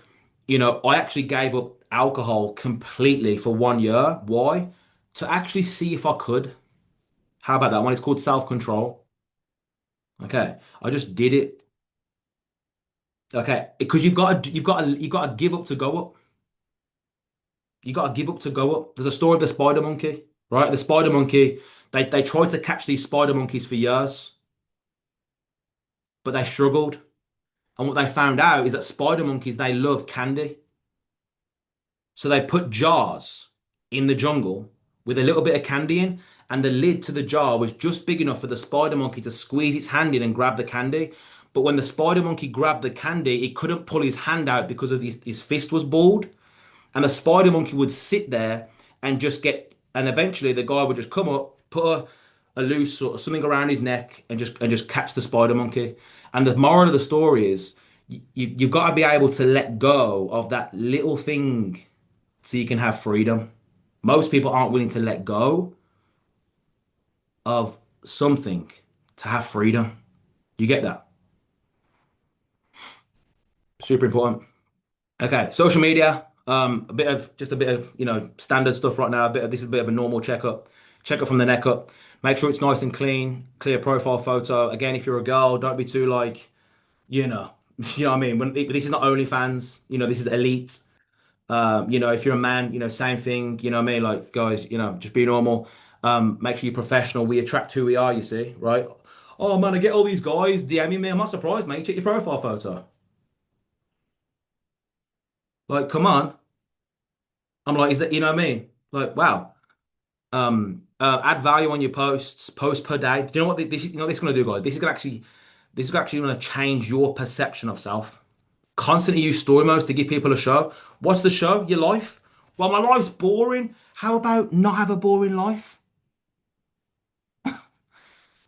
I actually gave up alcohol completely for 1 year. Why? To actually see if I could. How about that one? It's called self-control. Okay. I just did it. Okay. Because you've got to give up to go up. You got to give up to go up. There's a story of the spider monkey, right? The spider monkey, they tried to catch these spider monkeys for years, but they struggled. And what they found out is that spider monkeys, they love candy. So they put jars in the jungle with a little bit of candy in, and the lid to the jar was just big enough for the spider monkey to squeeze its hand in and grab the candy. But when the spider monkey grabbed the candy, it couldn't pull his hand out because of his fist was balled. And the spider monkey would sit there and just and eventually the guy would just come up, put a loose sort of something around his neck and just catch the spider monkey. And the moral of the story is you've got to be able to let go of that little thing so you can have freedom. Most people aren't willing to let go of something to have freedom. You get that? Super important. Okay, social media. A bit of standard stuff right now. This is a bit of a normal checkup. Checkup from the neck up. Make sure it's nice and clean, clear profile photo. Again, if you're a girl, don't be too like, you know, you know what I mean. This is not OnlyFans. This is elite. If you're a man, same thing. You know what I mean. Like guys, just be normal. Make sure you're professional. We attract who we are. You see, right? Oh man, I get all these guys DMing me. I'm not surprised, mate. Check your profile photo. Like, come on. I'm like, is that you know what I mean? Like, wow. Add value on your posts, post per day. Do you know what this is? This is going to do, guys. This is actually going to change your perception of self. Constantly use story modes to give people a show. What's the show? Your life. Well, my life's boring. How about not have a boring life?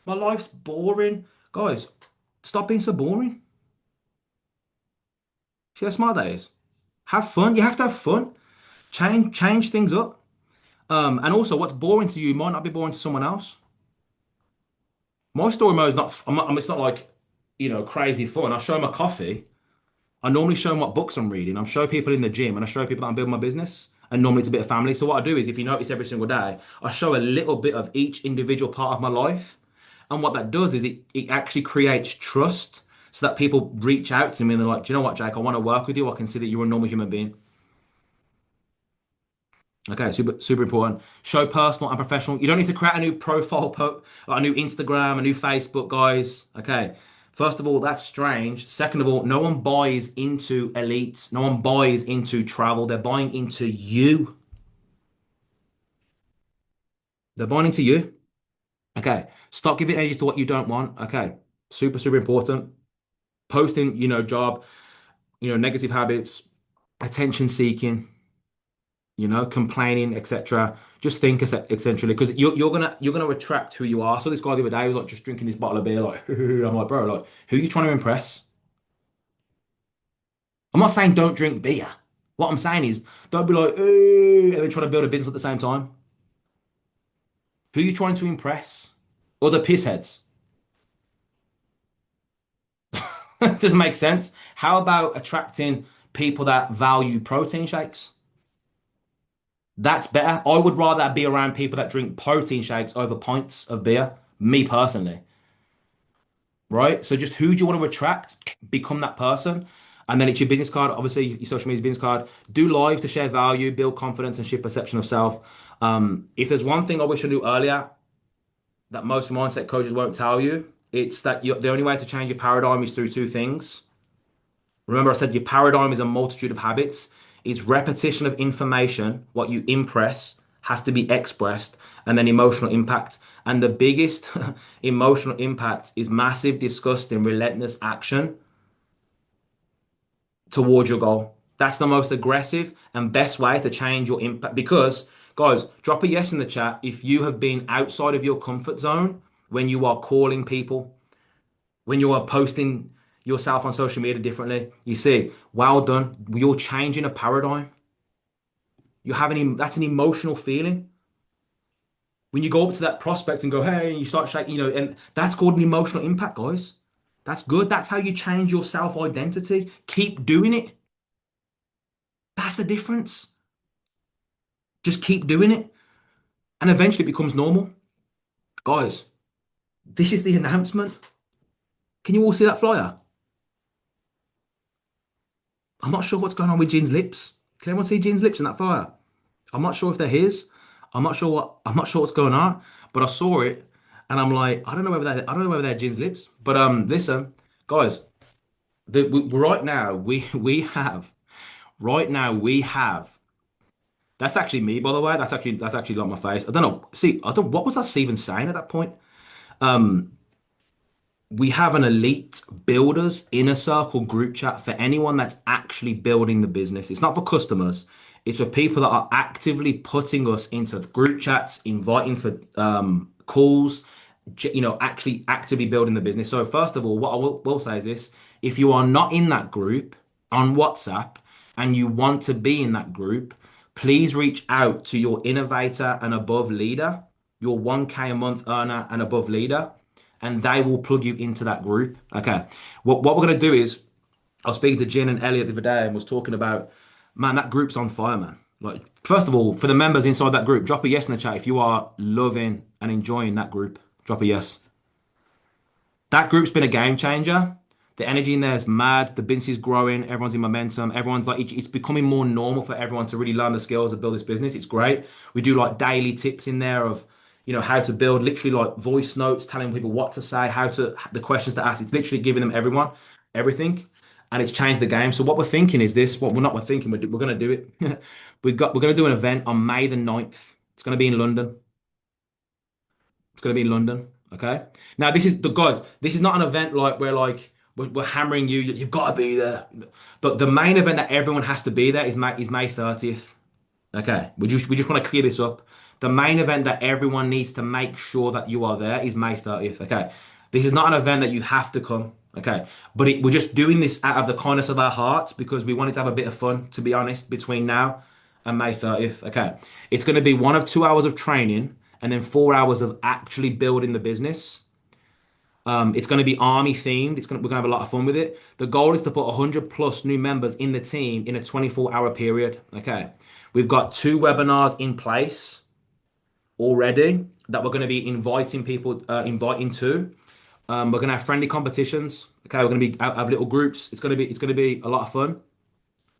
My life's boring, guys. Stop being so boring. See how smart that is. Have fun. You have to have fun. Change things up. And also, what's boring to you might not be boring to someone else. My story mode is not. It's not like crazy fun. I show them a coffee. I normally show them what books I'm reading. I show people in the gym, and I show people that I'm building my business. And normally it's a bit of family. So what I do is, if you notice every single day, I show a little bit of each individual part of my life. And what that does is it actually creates trust, so that people reach out to me and they're like, "Do you know what, Jake? I want to work with you. I can see that you're a normal human being." Okay, super super important. Show personal and professional. You don't need to create a new profile, like a new Instagram, a new Facebook, guys. Okay. First of all, that's strange. Second of all, no one buys into elites. No one buys into travel. They're buying into you. They're buying into you. Okay. Stop giving energy to what you don't want. Okay. Super super important. Posting, job, negative habits, attention seeking. Complaining, etc. Just think essentially, because you're gonna attract who you are. So this guy the other day was like just drinking this bottle of beer, like I'm like, bro, like who are you trying to impress? I'm not saying don't drink beer. What I'm saying is don't be like, and then try to build a business at the same time. Who are you trying to impress? Other pissheads. Doesn't make sense. How about attracting people that value protein shakes? That's better. I would rather be around people that drink protein shakes over pints of beer. Me personally. right? So just who do you want to attract? Become that person. And then it's your business card, obviously your social media business card. Do live to share value, build confidence, and shift perception of self. If there's one thing I wish I knew earlier that most mindset coaches won't tell you, it's that the only way to change your paradigm is through two things. Remember, I said your paradigm is a multitude of habits. It's repetition of information. What you impress has to be expressed, and then emotional impact. And the biggest emotional impact is massive, disgusting, relentless action towards your goal. That's the most aggressive and best way to change your impact. Because, guys, drop a yes in the chat if you have been outside of your comfort zone when you are calling people, when you are posting yourself on social media differently. You see, well done. You're changing a paradigm. You're having that's an emotional feeling. When you go up to that prospect and go, hey, and you start shaking, and that's called an emotional impact, guys. That's good. That's how you change your self-identity. Keep doing it. That's the difference. Just keep doing it. And eventually it becomes normal. Guys, this is the announcement. Can you all see that flyer? I'm not sure what's going on with Jin's lips. Can everyone see Jin's lips in that flyer? I'm not sure if they're his. I'm not sure what's going on, but I saw it and I'm like, I don't know whether they're Jin's lips. But listen, guys, right now we have that's actually me, by the way. That's actually not my face. I don't know. See, I don't what was I even saying at that point? Um, we have an elite builders inner circle group chat for anyone that's actually building the business. It's not for customers. It's for people that are actively putting us into group chats, inviting for calls, actually actively building the business. So first of all, what I will say is this: if you are not in that group on WhatsApp and you want to be in that group, please reach out to your innovator and above leader, your 1K a month earner and above leader, and they will plug you into that group. Okay. What we're gonna do is I was speaking to Jin and Elliot the other day and was talking about, man, that group's on fire, man. Like, first of all, for the members inside that group, drop a yes in the chat if you are loving and enjoying that group. Drop a yes. That group's been a game changer. The energy in there is mad. The business is growing. Everyone's in momentum. Everyone's like, it's becoming more normal for everyone to really learn the skills of build this business. It's great. We do like daily tips in there of, how to build, literally like voice notes, telling people what to say, the questions to ask. It's literally giving them everything. And it's changed the game. So what we're thinking is this, what we're not, we're thinking, we're going to do it. We're going to do an event on May the 9th. It's going to be in London. It's going to be in London. Okay. Now, this is the guys. This is not an event like where like we're hammering you. You've got to be there. But the main event that everyone has to be there is May 30th. Okay. We just want to clear this up. The main event that everyone needs to make sure that you are there is May 30th. Okay. This is not an event that you have to come. Okay. But we're just doing this out of the kindness of our hearts because we wanted to have a bit of fun, to be honest, between now and May 30th. Okay. It's going to be 1 of 2 hours of training and then 4 hours of actually building the business. It's going to be army themed. We're going to have a lot of fun with it. The goal is to put 100 plus new members in the team in a 24-hour period. Okay. We've got 2 webinars in place already that we're going to be inviting to. We're going to have friendly competitions. Okay. We're going to have little groups. It's going to be a lot of fun.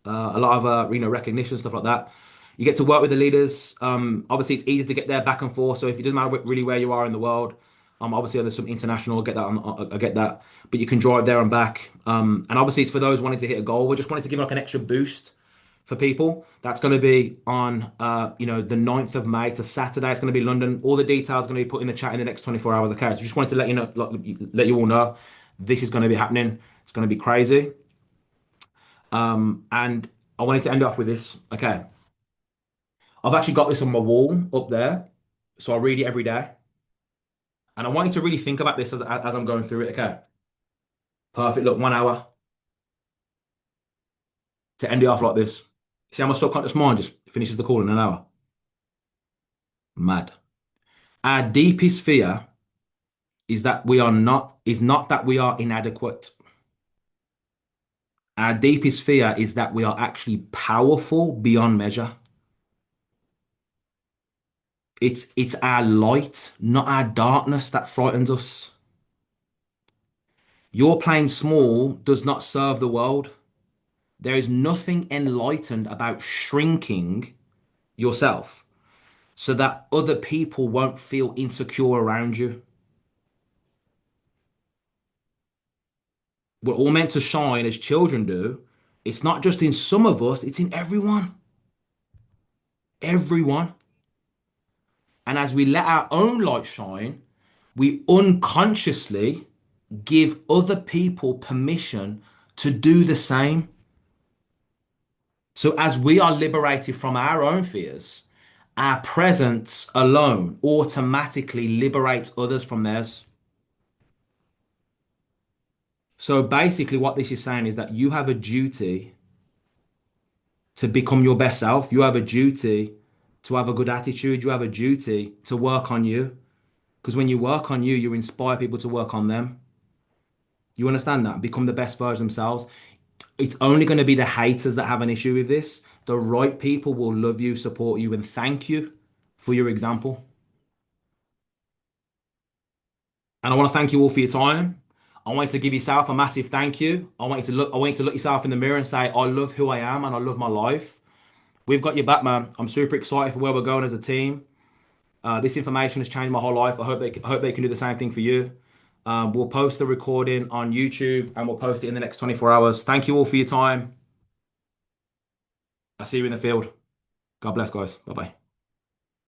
A lot of recognition, stuff like that. You get to work with the leaders. Obviously, it's easy to get there back and forth. So if it doesn't matter really where you are in the world, obviously there's some international. I get that, but you can drive there and back. And obviously, it's for those wanting to hit a goal. We just wanted to give like an extra boost for people. That's going to be on the 9th of May to Saturday. It's going to be London. All the details are going to be put in the chat in the next 24 hours. Okay, so just wanted to let you know, let you all know, this is going to be happening. It's going to be crazy. And I wanted to end off with this. Okay. I've actually got this on my wall up there. So I read it every day. And I want you to really think about this as I'm going through it. Okay. Perfect. Look, 1 hour to end it off like this. See how my subconscious mind just finishes the call in an hour? Mad. Our deepest fear is not that we are inadequate. Our deepest fear is that we are actually powerful beyond measure. It's our light, not our darkness, that frightens us. Your playing small does not serve the world. There is nothing enlightened about shrinking yourself so that other people won't feel insecure around you. We're all meant to shine as children do. It's not just in some of us, it's in everyone. Everyone. And as we let our own light shine, we unconsciously give other people permission to do the same. So as we are liberated from our own fears, our presence alone automatically liberates others from theirs. So basically, what this is saying is that you have a duty to become your best self. You have a duty to have a good attitude. You have a duty to work on you. Because when you work on you, you inspire people to work on them. You understand that? Become the best version themselves. It's only going to be the haters that have an issue with this. The right people will love you, support you, and thank you for your example. And I want to thank you all for your time. I want you to give yourself a massive thank you. I want you to look yourself in the mirror and say, I love who I am and I love my life. We've got your back, man. I'm super excited for where we're going as a team. This information has changed my whole life. I hope they can do the same thing for you. We'll post the recording on YouTube and we'll post it in the next 24 hours. Thank you all for your time. I'll see you in the field. God bless, guys. Bye bye.